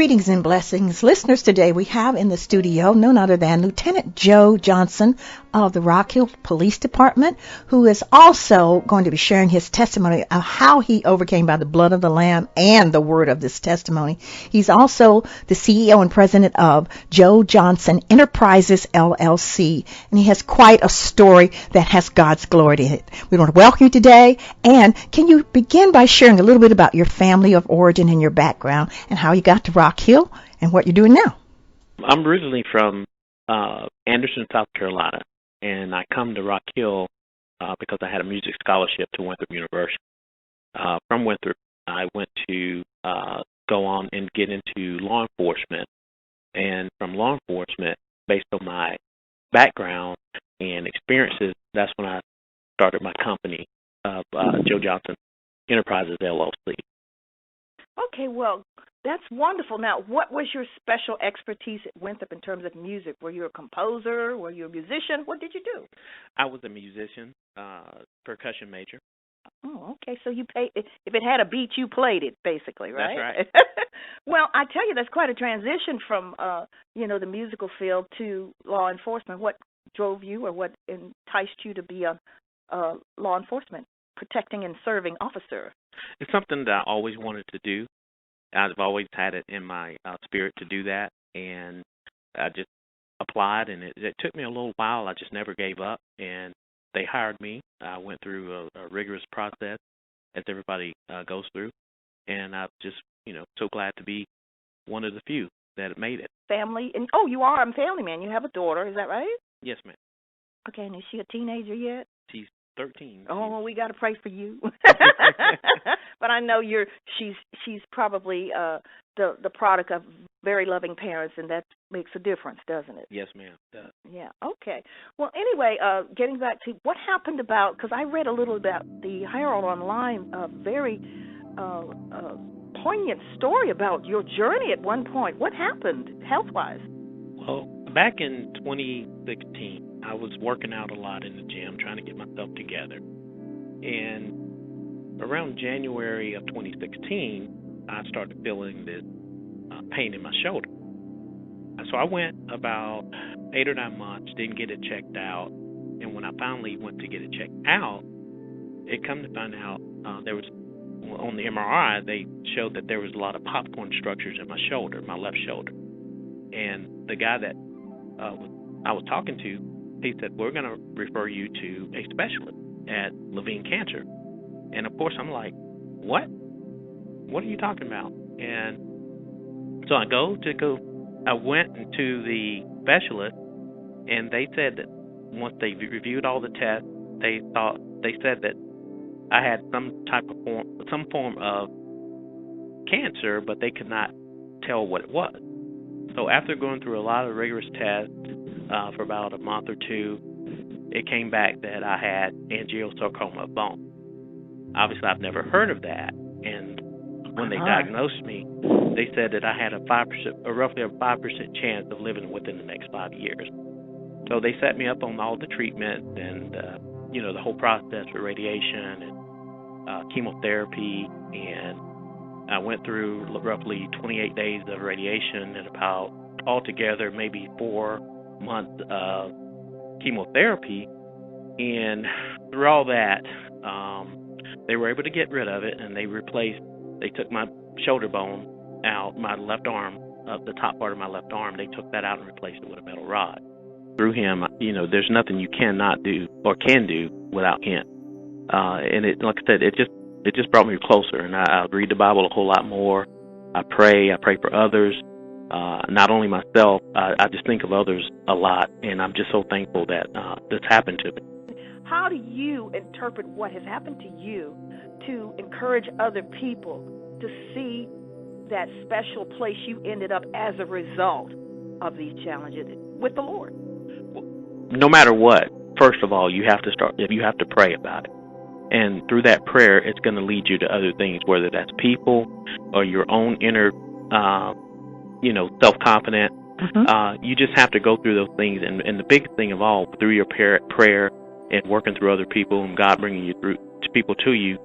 Greetings and blessings. Listeners, today we have in the studio none other than Lieutenant Joe Johnson of the Rock Hill Police Department, who is also going to be sharing his testimony of how he overcame by the blood of the Lamb and the word of this testimony. He's also the CEO and president of Joe Johnson Enterprises, LLC, and he has quite a story that has God's glory in it. We want to welcome you today, and can you begin by sharing a little bit about your family of origin and your background and how you got to Rock Hill and what you're doing now? I'm originally from Anderson, South Carolina, and I come to Rock Hill because I had a music scholarship to Winthrop University. From Winthrop, I went to go on and get into law enforcement, and from law enforcement, based on my background and experiences, that's when I started my company of Joe Johnson Enterprises, LLC. Okay, well, that's wonderful. Now, what was your special expertise at Winthrop in terms of music? Were you a composer? Were you a musician? What did you do? I was a musician, percussion major. Oh, okay. So you played, if it had a beat, you played it, basically, right? That's right. Well, I tell you, that's quite a transition from, the musical field to law enforcement. What drove you, or what enticed you to be a law enforcement, protecting and serving officer? It's something that I always wanted to do. I've always had it in my spirit to do that, and I just applied, and it took me a little while. I just never gave up, and they hired me. I went through a rigorous process, as everybody goes through, and I'm just, so glad to be one of the few that made it. Family, and you are a family man. You have a daughter, is that right? Yes, ma'am. Okay, and is she a teenager yet? She's 13. Oh, well, we got to pray for you. But I know she's probably the product of very loving parents, and that makes a difference, doesn't it? Yes, ma'am. It does. Yeah. Okay. Well, anyway, getting back to what happened because I read a little about the Herald Online, a very poignant story about your journey at one point. What happened health-wise? Well, back in 2016, I was working out a lot in the gym, trying to get myself together. And around January of 2016, I started feeling this pain in my shoulder. So I went about 8 or 9 months, didn't get it checked out. And when I finally went to get it checked out, it come to find out there was, on the MRI, they showed that there was a lot of popcorn structures in my shoulder, my left shoulder. And the guy that I was talking to, he said, we're going to refer you to a specialist at Levine Cancer. And, of course, I'm like, what? What are you talking about? And so I went to the specialist, and they said that once they reviewed all the tests, they said that I had some form of cancer, but they could not tell what it was. So after going through a lot of rigorous tests for about a month or two, it came back that I had Angiosarcoma of bone. Obviously, I've never heard of that, and when they diagnosed me, they said that I had roughly a 5% chance of living within the next 5 years. So they set me up on all the treatment and the whole process for radiation and chemotherapy, and I went through roughly 28 days of radiation and about altogether maybe 4 months of chemotherapy. And through all that, they were able to get rid of it, and they took my shoulder bone out, my left arm, the top part of my left arm. They took that out and replaced it with a metal rod. Through him, there's nothing you cannot do or can do without him. And it, like I said, it just brought me closer, and I read the Bible a whole lot more. I pray for others, not only myself. I just think of others a lot, and I'm just so thankful that this happened to me. How do you interpret what has happened to you to encourage other people to see that special place you ended up as a result of these challenges with the Lord? No matter what, first of all, you have to pray about it. And through that prayer, it's going to lead you to other things, whether that's people or your own inner, self-confidence. Mm-hmm. You just have to go through those things. And the biggest thing of all, through your prayer and working through other people and God bringing you through to people to you,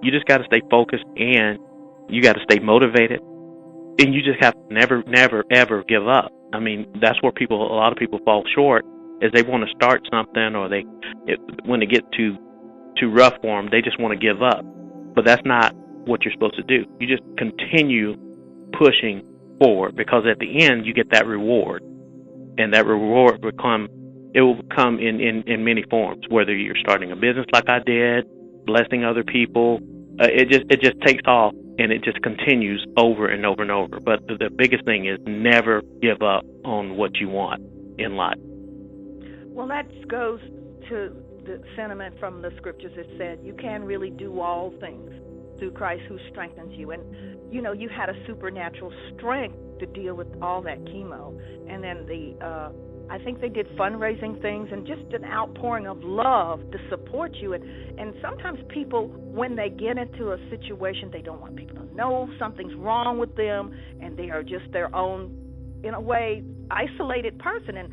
you just got to stay focused, and you got to stay motivated, and you just have to never, ever give up. I mean, that's where a lot of people fall short, is they want to start something, or when they get too rough for them, they just want to give up. But that's not what you're supposed to do. You just continue pushing forward, because at the end you get that reward, and that reward will come in many forms. Whether you're starting a business like I did, blessing other people, it just takes off, and it just continues over and over and over. But the biggest thing is never give up on what you want in life. Well, that goes to the sentiment from the scriptures that said you can really do all things through Christ who strengthens you. And, you had a supernatural strength to deal with all that chemo. And then I think they did fundraising things and just an outpouring of love to support you. And sometimes people, when they get into a situation, they don't want people to know something's wrong with them, and they are just their own, in a way, isolated person. And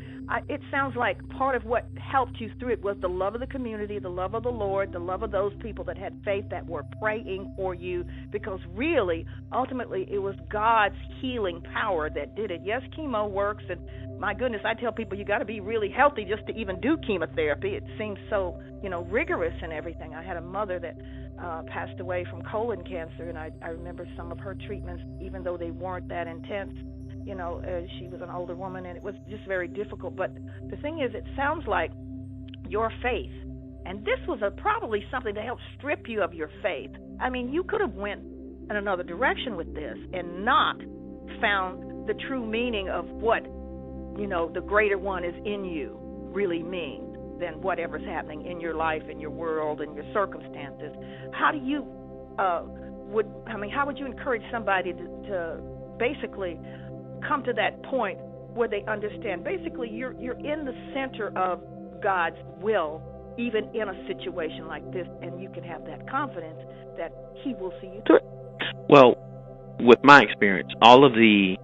it sounds like part of what helped you through it was the love of the community, the love of the Lord, the love of those people that had faith, that were praying for you, because really, ultimately, it was God's healing power that did it. Yes, chemo works, and my goodness, I tell people you got to be really healthy just to even do chemotherapy. It seems so, rigorous and everything. I had a mother that passed away from colon cancer, and I remember some of her treatments, even though they weren't that intense. She was an older woman, and it was just very difficult. But the thing is, it sounds like your faith, and this was probably something to help strip you of your faith. I mean, you could have went in another direction with this and not found the true meaning of what, the greater one is in you really means than whatever's happening in your life, in your world, in your circumstances. How do you, how would you encourage somebody to basically come to that point where they understand basically you're in the center of God's will, even in a situation like this, and you can have that confidence that He will see you through? Well, with my experience, all of the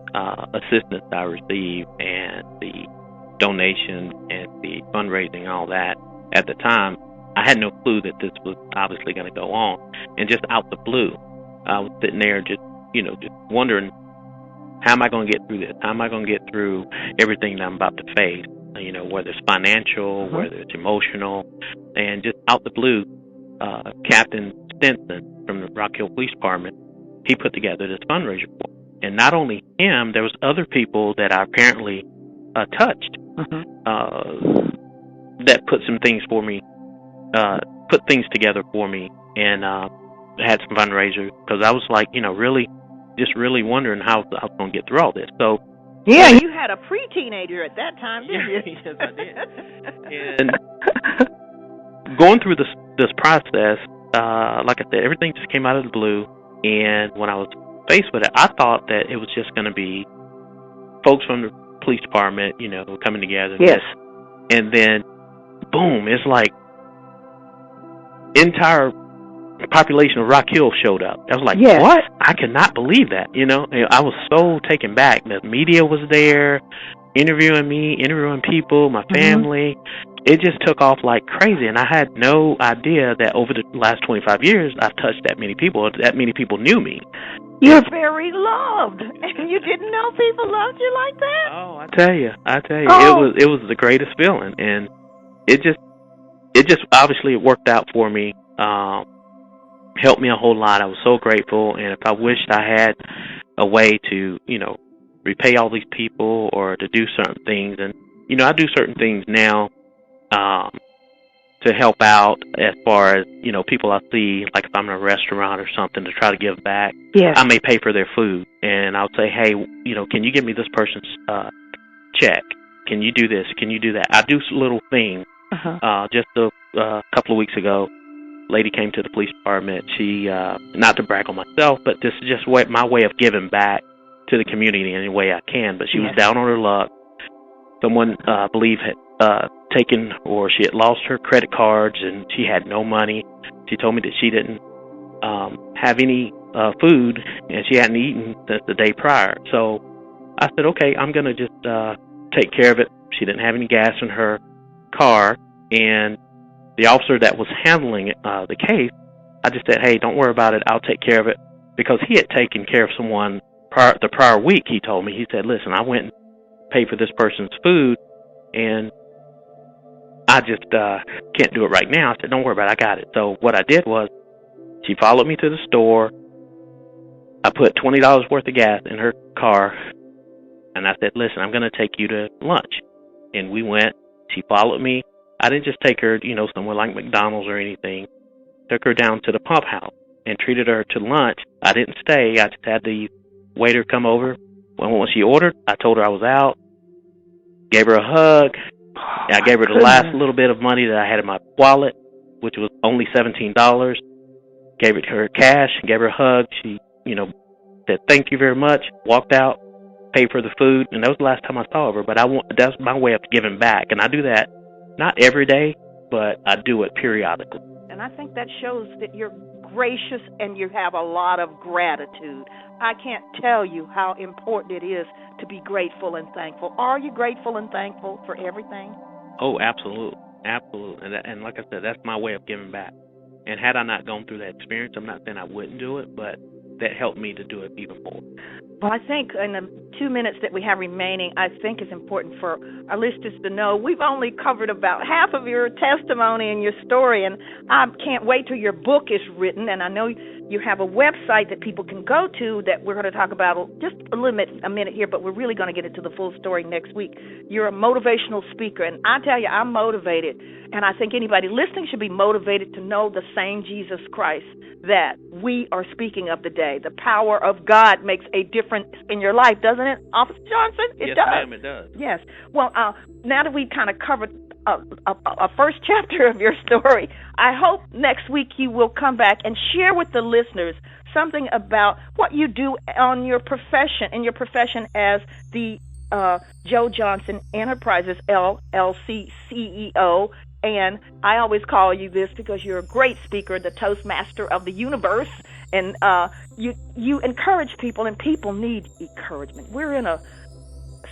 assistance I received and the donations and the fundraising and all that, at the time, I had no clue that this was obviously going to go on. And just out the blue, I was sitting there just wondering, how am I going to get through this? How am I going to get through everything that I'm about to face? Whether it's financial, whether it's emotional. And just out the blue, Captain Stinson from the Rock Hill Police Department, he put together this fundraiser for me. And not only him, there was other people that I apparently touched that put some things for me, put things together for me, and had some fundraisers, because I was like, really wondering how I was going to get through all this. So, yeah, you had a pre-teenager at that time, didn't you? Yes, I did. And going through this process, like I said, everything just came out of the blue. And when I was faced with it, I thought that it was just going to be folks from the police department, coming together. Yes. And then, boom, it's like entire population of Rock Hill showed up. I was like, yes. What? I cannot believe that, I was so taken back. The media was there, interviewing me, interviewing people, my family. It just took off like crazy, and I had no idea that over the last 25 years, I've touched that many people. That many people knew me. You're very loved, and you didn't know people loved you like that? Oh, I tell you, it was the greatest feeling, and it just obviously it worked out for me. Helped me a whole lot. I was so grateful, and if I wished I had a way to, repay all these people or to do certain things, and I do certain things now to help out as far as, people I see, like if I'm in a restaurant or something, to try to give back. Yes. I may pay for their food, and I'll say, hey, can you give me this person's check? Can you do this? Can you do that? I do little things. Just a couple of weeks ago, lady came to the police department. She, not to brag on myself, but this is just my way of giving back to the community in any way I can. But she was down on her luck. Someone, I believe, had taken, or she had lost her credit cards, and she had no money. She told me that she didn't have any food, and she hadn't eaten since the day prior. So I said, okay, I'm going to just take care of it. She didn't have any gas in her car, and the officer that was handling the case, I just said, hey, don't worry about it. I'll take care of it, because he had taken care of someone the prior week, he told me, he said, listen, I went and paid for this person's food, and I just can't do it right now. I said, don't worry about it, I got it. So what I did was, she followed me to the store. I put $20 worth of gas in her car, and I said, listen, I'm going to take you to lunch. And we went. She followed me. I didn't just take her, somewhere like McDonald's or anything. Took her down to the pump house and treated her to lunch. I didn't stay. I just had the waiter come over. When she ordered, I told her I was out, gave her a hug. I gave her the last little bit of money that I had in my wallet, which was only $17. Gave it to her cash, gave her a hug. She, said, thank you very much, walked out, paid for the food, and that was the last time I saw her. But that's my way of giving back, and I do that not every day, but I do it periodically. And I think that shows that you're gracious and you have a lot of gratitude. I can't tell you how important it is to be grateful and thankful. Are you grateful and thankful for everything? Oh, absolutely. Absolutely. And like I said, that's my way of giving back. And had I not gone through that experience, I'm not saying I wouldn't do it, but that helped me to do it even more. Well, I think in the 2 minutes that we have remaining, I think it's important for our listeners to know we've only covered about half of your testimony and your story, and I can't wait till your book is written. And I know you have a website that people can go to that we're going to talk about just a minute here, but we're really going to get into the full story next week. You're a motivational speaker, and I tell you, I'm motivated, and I think anybody listening should be motivated to know the same Jesus Christ that we are speaking of today. The power of God makes a difference in your life, doesn't it, Officer Johnson? It does. Yes, ma'am, it does. Yes. Well, now that we've kind of covered a first chapter of your story, I hope next week you will come back and share with the listeners something about what you do in your profession as the Joe Johnson Enterprises LLC CEO. And I always call you this because you're a great speaker, the Toastmaster of the universe, and you encourage people, and people need encouragement. We're in a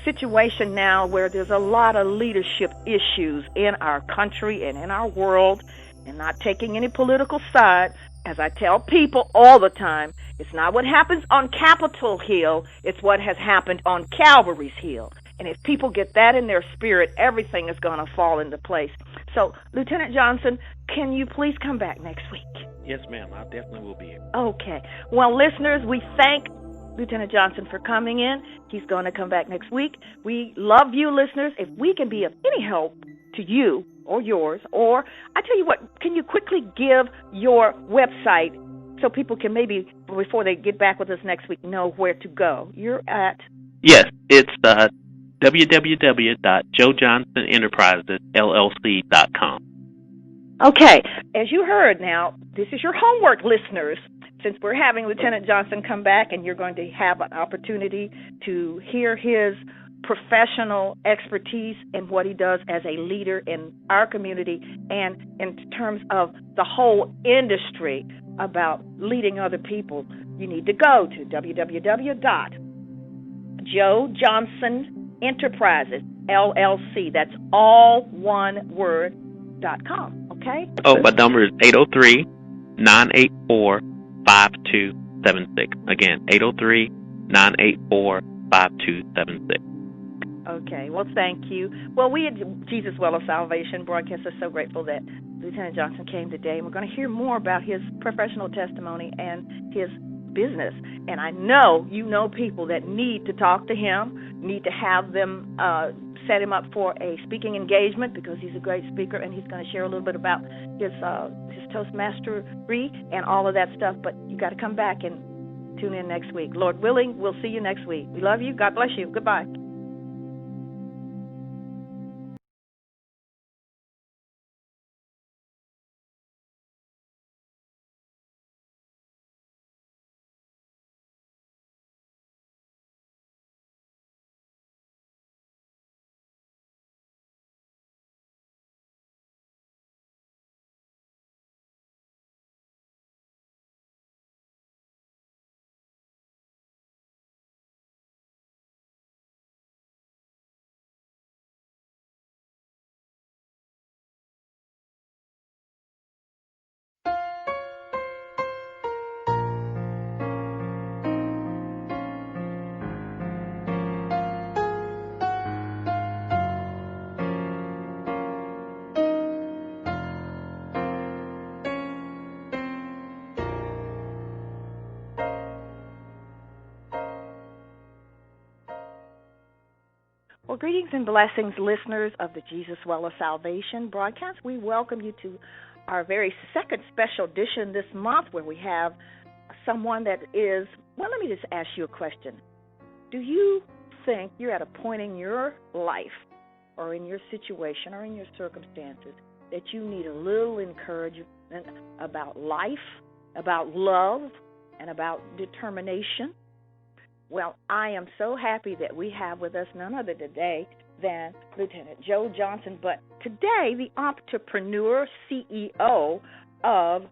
situation now where there's a lot of leadership issues in our country and in our world, and not taking any political side. As I tell people all the time, it's not what happens on Capitol Hill, it's what has happened on Calvary's Hill. And if people get that in their spirit, everything is going to fall into place. So, Lieutenant Johnson, can you please come back next week? Yes, ma'am. I definitely will be here. Okay. Well, listeners, we thank Lieutenant Johnson for coming in. He's going to come back next week. We love you, listeners. If we can be of any help to you or yours, or I tell you what, can you quickly give your website so people can maybe, before they get back with us next week, know where to go? You're at? Yes, it's www.joejohnsonenterprisesllc.com. Okay, as you heard now, this is your homework, listeners. Since we're having Lieutenant Johnson come back, and you're going to have an opportunity to hear his professional expertise in what he does as a leader in our community and in terms of the whole industry about leading other people, you need to go to www.joejohnsonenterprises, LLC. That's all one word, .com, okay? Oh, my number is 803-984-5276. Again, 803-984-5276. Okay, well, thank you. Well, we at Jesus Well of Salvation broadcast are so grateful that Lieutenant Johnson came today, and we're going to hear more about his professional testimony and his business. And I know you know people that need to talk to him, need to have them set him up for a speaking engagement because he's a great speaker, and he's going to share a little bit about his Toastmastery and all of that stuff. But you got to come back and tune in next week. Lord willing, we'll see you next week. We love you. God bless you. Goodbye. greetings and blessings, listeners of the Jesus Well of Salvation broadcast. We welcome you to our very second special edition this month where we have someone that is, well, let me just ask you a question. Do you think you're at a point in your life or in your situation or in your circumstances that you need a little encouragement about life, about love, and about determination? Well, I am so happy that we have with us none other today than Lieutenant Joe Johnson. But today, the entrepreneur CEO of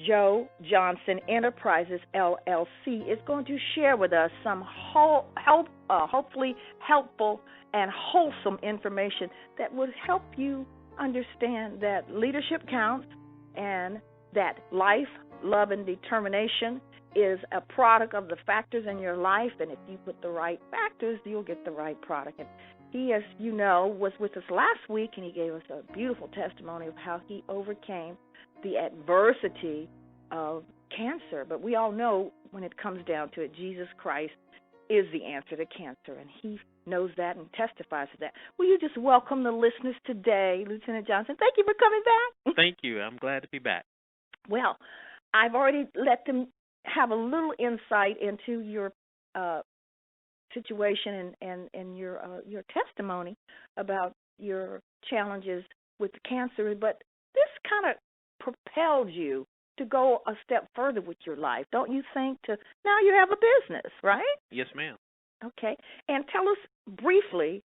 Joe Johnson Enterprises, LLC, is going to share with us some hopefully helpful and wholesome information that would help you understand that leadership counts and that life, love, and determination is a product of the factors in your life, and if you put the right factors, you'll get the right product. And he, as you know, was with us last week, and he gave us a beautiful testimony of how he overcame the adversity of cancer. But we all know when it comes down to it, Jesus Christ is the answer to cancer, and he knows that and testifies to that. Will you just welcome the listeners today, Lieutenant Johnson? Thank you for coming back. Thank you. I'm glad to be back. Well, I've already let them have a little insight into your situation and your testimony about your challenges with cancer, but this kind of propelled you to go a step further with your life, don't you think? Now you have a business, right? Yes, ma'am. Okay, and tell us briefly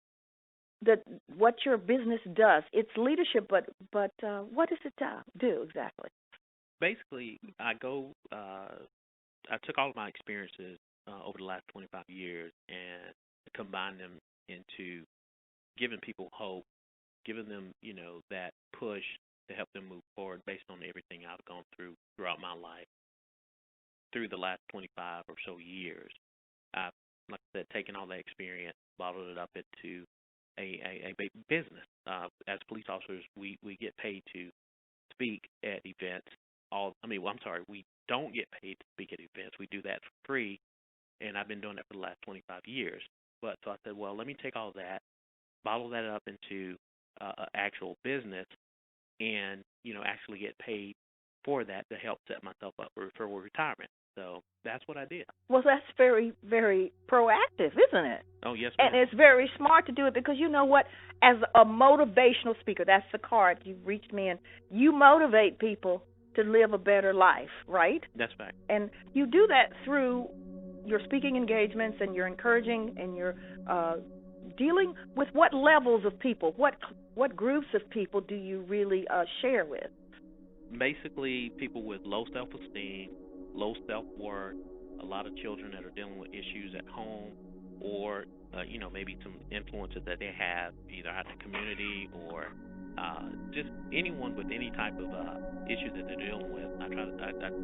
what your business does. It's leadership, but what does it do exactly? Basically, I took all of my experiences over the last 25 years and combined them into giving people hope, giving them, that push to help them move forward based on everything I've gone throughout my life. Through the last 25 or so years, I've, like I said, taken all that experience, bottled it up into a business. As police officers, we get paid to speak at events. We don't get paid to speak at events. We do that for free, and I've been doing that for the last 25 years. So I said, well, let me take all that, bottle that up into an actual business, and actually get paid for that to help set myself up for retirement. So that's what I did. Well, that's very, very proactive, isn't it? Oh, yes, ma'am. And it's very smart to do it because you know what? As a motivational speaker, that's the card you reached me in. You motivate people to live a better life, right? That's right. And you do that through your speaking engagements and your encouraging and your dealing with what levels of people, what groups of people do you really share with? Basically, people with low self-esteem, low self-worth, a lot of children that are dealing with issues at home or, maybe some influences that they have either out in the community or just anyone with any type of issue that they're dealing with. I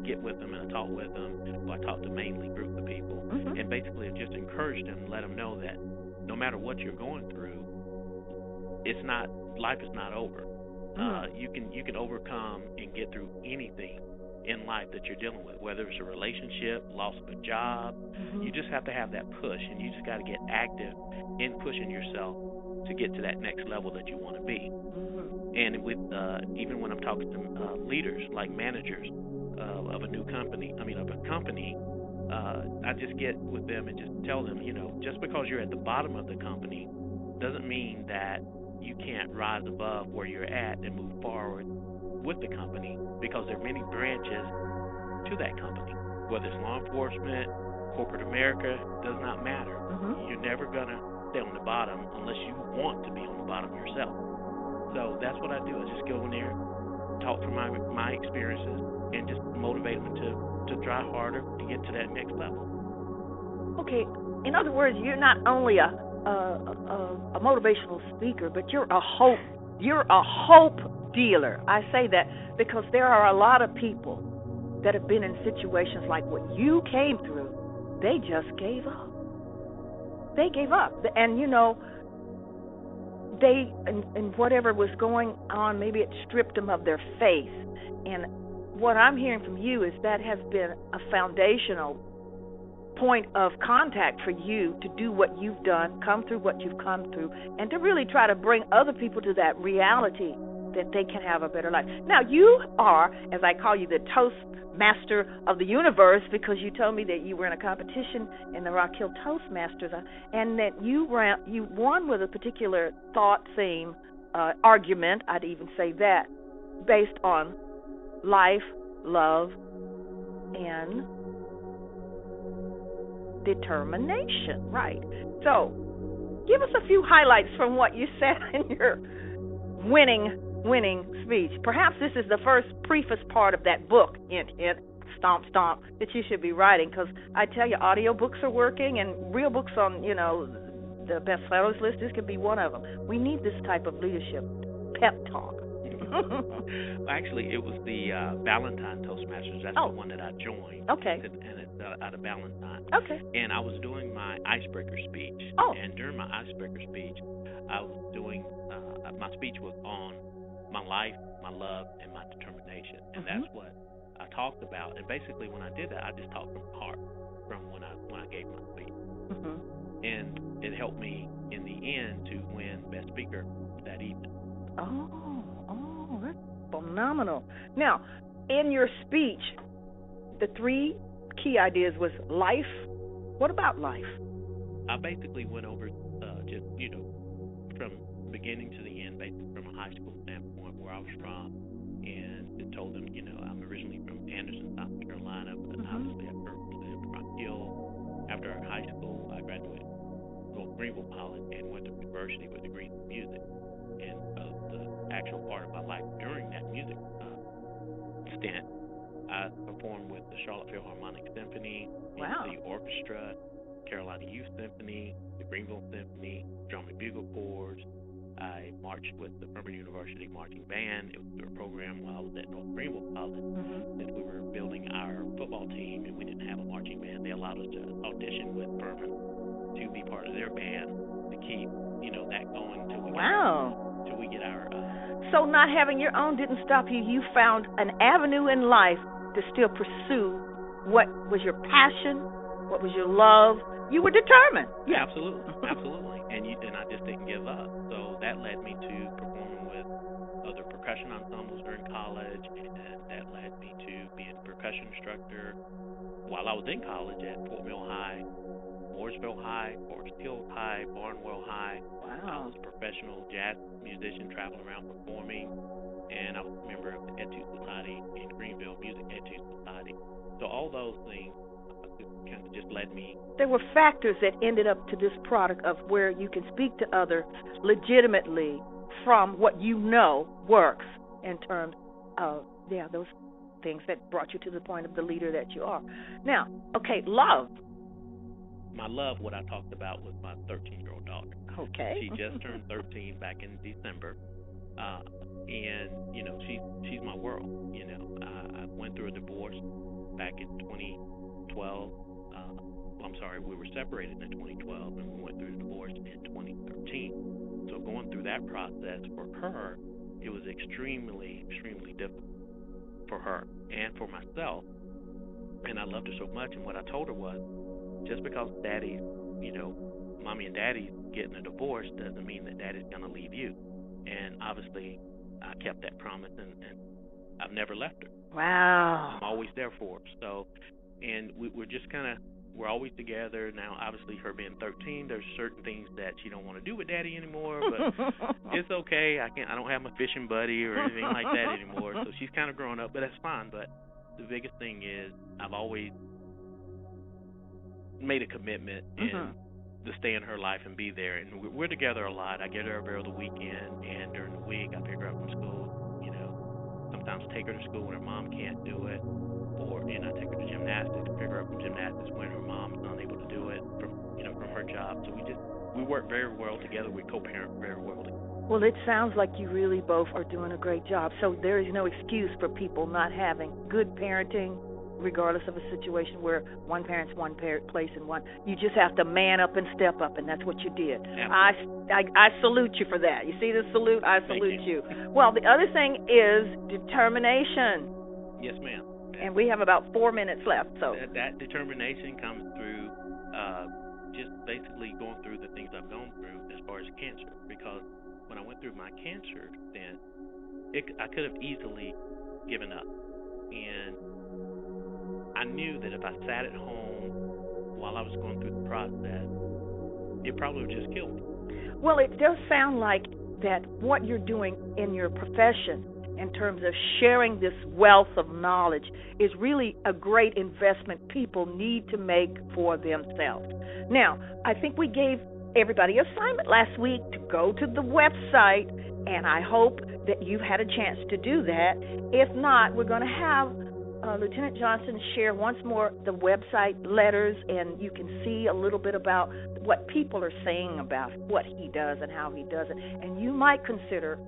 get with them and I talk with them, or I talk to mainly group of people, and basically just encourage them and let them know that no matter what you're going through, life is not over. You can overcome and get through anything in life that you're dealing with, whether it's a relationship, loss of a job. You just have to have that push, and you just got to get active in pushing yourself to get to that next level that you want to be. And with even when I'm talking to leaders, like managers of a company, I just get with them and just tell them, just because you're at the bottom of the company doesn't mean that you can't rise above where you're at and move forward with the company, because there are many branches to that company, whether it's law enforcement, corporate America, does not matter. You're never going to stay on the bottom unless you want to be on the bottom yourself. So that's what I do. I just go in there, talk from my experiences, and just motivate them to try harder to get to that next level. Okay. In other words, you're not only a motivational speaker, but you're a hope. You're a hope dealer. I say that because there are a lot of people that have been in situations like what you came through. They just gave up. They gave up, and they and whatever was going on, maybe it stripped them of their faith. And what I'm hearing from you is that has been a foundational point of contact for you to do what you've done, come through what you've come through, and to really try to bring other people to that reality that they can have a better life. Now, you are, as I call you, the Toastmaster of the universe, because you told me that you were in a competition in the Rock Hill Toastmasters, and that you won with a particular thought, theme, argument, I'd even say that, based on life, love, and determination, right? So, give us a few highlights from what you said in your winning speech. Perhaps this is the first preface part of that book, hint, stomp, stomp, that you should be writing, because I tell you, audio books are working, and real books on, the bestsellers list, this could be one of them. We need this type of leadership pep talk. Well, actually, it was the Valentine Toastmasters. That's the one that I joined. Okay. And it's out of Valentine. Okay. And I was doing my icebreaker speech. Oh. And during my icebreaker speech, I was doing, my speech was on my life, my love, and my determination. And that's what I talked about. And basically, when I did that, I just talked from the heart, from when I gave my speech. And it helped me in the end to win Best Speaker that evening. Oh, that's phenomenal. Now, in your speech, the 3 key ideas was life. What about life? I basically went over just, from beginning to the end, basically from a high school standpoint, where I was from, and it told them, I'm originally from Anderson, South Carolina, but obviously I lived Rock Hill. After high school, I graduated from Greenville College and went to university with degrees in music. And the actual part of my life during that music stint, I performed with the Charlotte Philharmonic Symphony, the Orchestra, Carolina Youth Symphony, the Greenville Symphony, Drum and Bugle Corps. I marched with the Furman University Marching Band. It was through a program while I was at North Greenville College. Since we were building our football team and we didn't have a marching band, they allowed us to audition with Furman to be part of their band to keep, that going until we get our. So not having your own didn't stop you. You found an avenue in life to still pursue what was your passion, what was your love. You were determined. Yeah, absolutely. And I just didn't give up. So that led me to performing with other percussion ensembles during college, and that led me to being a percussion instructor while I was in college at Fort Mill High, Mooresville High, Forest Hill High, Barnwell High. Wow. I was a professional jazz musician traveling around performing, and I was a member of the Etude Society in Greenville, Music Etude Society. So all those things kind of just led me. There were factors that ended up to this product of where you can speak to others legitimately from what works in terms of, those things that brought you to the point of the leader that you are. Now, okay, love. My love, what I talked about was my 13-year-old daughter. Okay. She just turned 13 back in December. And, she's my world. I went through a divorce back in 2012. We were separated in 2012, and we went through a divorce in 2013. So going through that process for her, it was extremely, extremely difficult for her and for myself. And I loved her so much, and what I told her was, just because daddy, mommy and daddy getting a divorce doesn't mean that daddy's going to leave you. And obviously, I kept that promise, and I've never left her. Wow. I'm always there for her. So, and we're just we're always together. Now, obviously, her being 13, there's certain things that she don't want to do with daddy anymore, but it's okay. I don't have my fishing buddy or anything like that anymore. So she's kind of grown up, but that's fine. But the biggest thing is I've always made a commitment to stay in her life and be there. And we're together a lot. I get her every other weekend, and during the week I pick her up from school. Sometimes take her to school when her mom can't do it, or I take her to gymnastics, pick her up from gymnastics when her mom's unable to do it from her job. So we work very well together. We co-parent very well together. Well, it sounds like you really both are doing a great job. So there is no excuse for people not having good parenting, regardless of a situation where one parent's one place and one. You just have to man up and step up, and that's what you did. I salute you for that. You see the salute? I salute you. Well, the other thing is determination. Yes, ma'am. And we have about 4 minutes left. So that determination comes through just basically going through the things I've gone through as far as cancer. Because when I went through my cancer, then I could have easily given up. And I knew that if I sat at home while I was going through the process, it probably would just kill me. Well, it does sound like that what you're doing in your profession in terms of sharing this wealth of knowledge is really a great investment people need to make for themselves. Now, I think we gave everybody an assignment last week to go to the website, and I hope that you've had a chance to do that. If not, we're going to have Lieutenant Johnson share once more the website letters, and you can see a little bit about what people are saying about what he does and how he does it. And you might consider,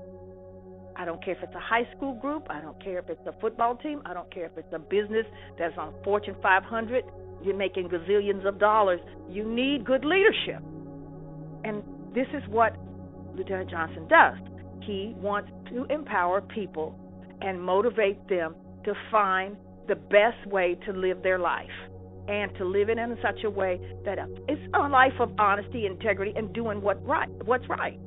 I don't care if it's a high school group, I don't care if it's a football team, I don't care if it's a business that's on Fortune 500, you're making gazillions of dollars. You need good leadership. And this is what Lieutenant Johnson does. He wants to empower people and motivate them to find the best way to live their life and to live it in such a way that it's a life of honesty, integrity, and doing what's right.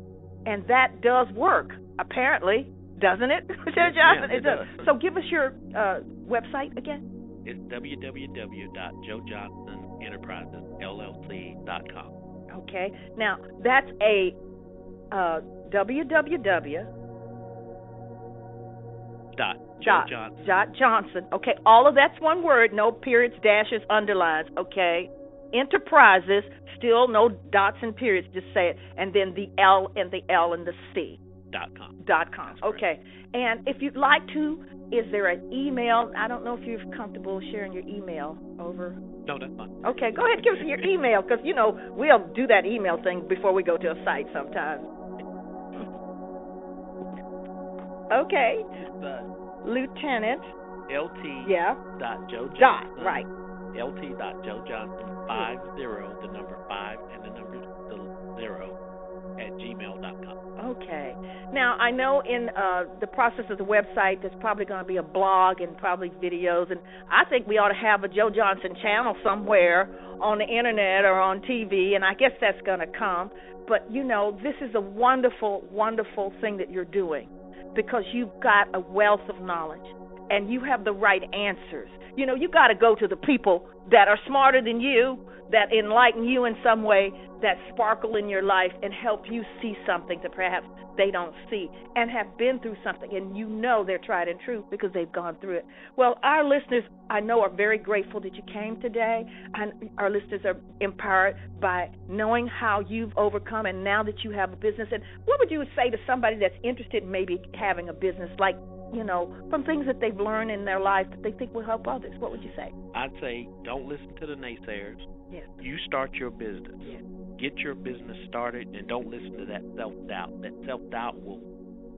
And that does work, apparently, doesn't it, Lieutenant Johnson? Yeah, it does. So give us your website again. It's www.joejohnsonenterprisesllc.com. Okay. Now, that's a www. Johnson. Okay, all of that's one word, no periods, dashes, underlines. Okay, Enterprises, still no dots and periods, just say it, and then the L and the C. .com. Okay, and if you'd like to, is there an email? I don't know if you're comfortable sharing your email over. No, that's fine. Okay, go ahead and give us your email, because we'll do that email thing before we go to a site sometimes. Okay. Lieutenant LT. Yeah. Joe Johnson. Dot. Right. LT.joejohnson50, the number 5 and the number 0 @gmail.com. Okay. Now I know in the process of the website, there's probably going to be a blog and probably videos, and I think we ought to have a Joe Johnson channel somewhere on the internet or on TV, and I guess that's going to come. But this is a wonderful, wonderful thing that you're doing, because you've got a wealth of knowledge and you have the right answers. You got to go to the people that are smarter than you, that enlighten you in some way, that sparkle in your life and help you see something that perhaps they don't see and have been through something, and they're tried and true because they've gone through it. Well, our listeners, I know, are very grateful that you came today, and our listeners are empowered by knowing how you've overcome and now that you have a business. And what would you say to somebody that's interested in maybe having a business, like, from things that they've learned in their life that they think will help others? What would you say? I'd say don't listen to the naysayers. Yes. You start your business. Yes. Get your business started, and don't listen to that self-doubt. That self-doubt will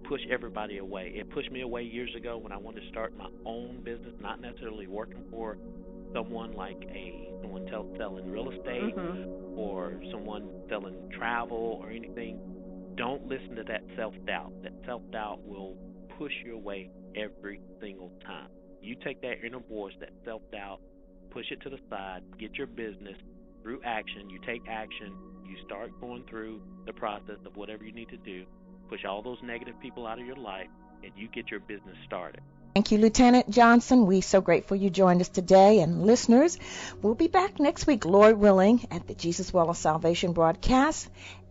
push everybody away. It pushed me away years ago when I wanted to start my own business, not necessarily working for someone like someone selling real estate or someone selling travel or anything. Don't listen to that self-doubt. That self-doubt will push you away every single time. You take that inner voice, that self-doubt, push it to the side, get your business through action. You take action, you start going through the process of whatever you need to do, push all those negative people out of your life, and you get your business started. Thank you, Lieutenant Johnson. We're so grateful you joined us today. And listeners, we'll be back next week, Lord willing, at the Jesus Well of Salvation broadcast.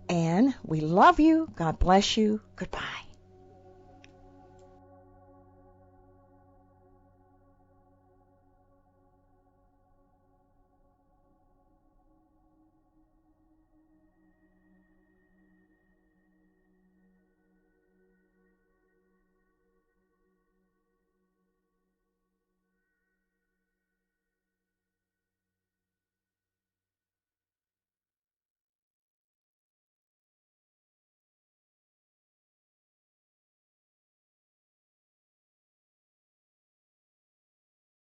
And we love you. God bless you. Goodbye.